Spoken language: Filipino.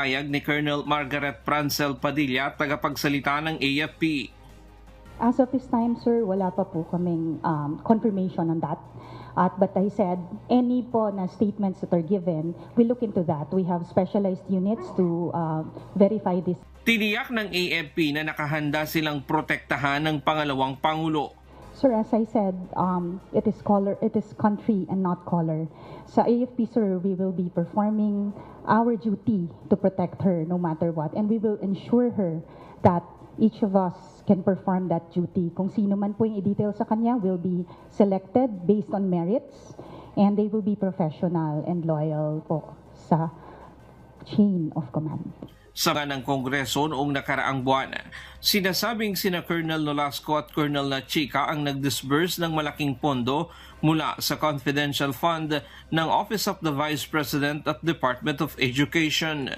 Pahayag ni Colonel Margaret Prancel Padilla, tagapagsalita ng AFP. As of this time, sir, wala pa po kaming confirmation on that. But I said, any po na statements that are given, we look into that. We have specialized units to verify this. Tiniyak ng AFP na nakahanda silang protektahan ng pangalawang Pangulo. Sir, as I said, it is country and not color. Sa AFP, sir, we will be performing our duty to protect her no matter what. And we will ensure her that each of us can perform that duty. Kung sino man po yung i-detail sa kanya will be selected based on merits and they will be professional and loyal po sa chain of command. Sa ng Kongreso noong nakaraang buwan, sinasabing sina Colonel Nolasco at Colonel Chica ang nag-disburse ng malaking pondo mula sa confidential fund ng Office of the Vice President at Department of Education.